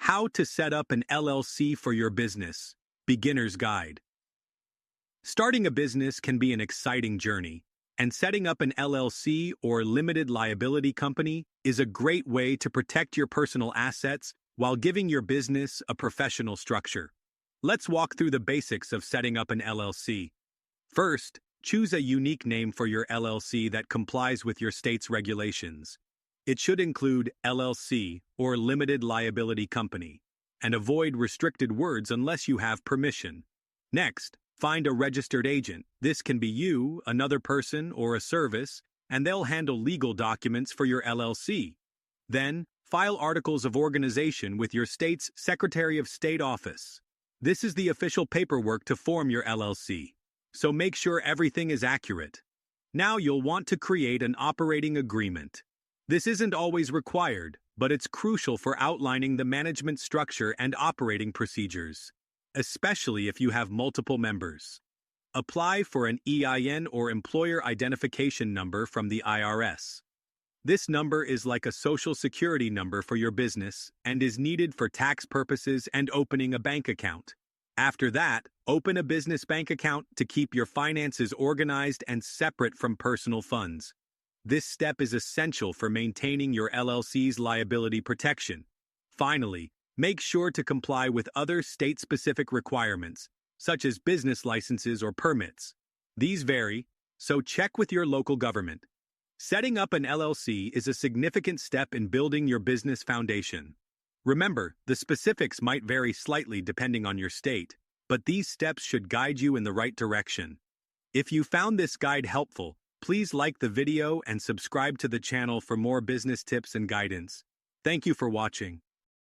How to set up an LLC for your business. Beginner's Guide. Starting a business can be an exciting journey, and setting up an LLC or Limited Liability Company is a great way to protect your personal assets while giving your business a professional structure. Let's walk through the basics of setting up an LLC. First, choose a unique name for your LLC that complies with your state's regulations. It should include LLC or Limited Liability Company, and avoid restricted words unless you have permission. Next, find a registered agent. This can be you, another person, or a service, and they'll handle legal documents for your LLC. Then, file articles of organization with your state's Secretary of State office. This is the official paperwork to form your LLC, so make sure everything is accurate. Now you'll want to create an operating agreement. This isn't always required, but it's crucial for outlining the management structure and operating procedures, especially if you have multiple members. Apply for an EIN or Employer Identification Number from the IRS. This number is like a social security number for your business and is needed for tax purposes and opening a bank account. After that, open a business bank account to keep your finances organized and separate from personal funds. This step is essential for maintaining your LLC's liability protection. Finally, make sure to comply with other state-specific requirements, such as business licenses or permits. These vary, so check with your local government. Setting up an LLC is a significant step in building your business foundation. Remember, the specifics might vary slightly depending on your state, but these steps should guide you in the right direction. If you found this guide helpful, please like the video and subscribe to the channel for more business tips and guidance. Thank you for watching.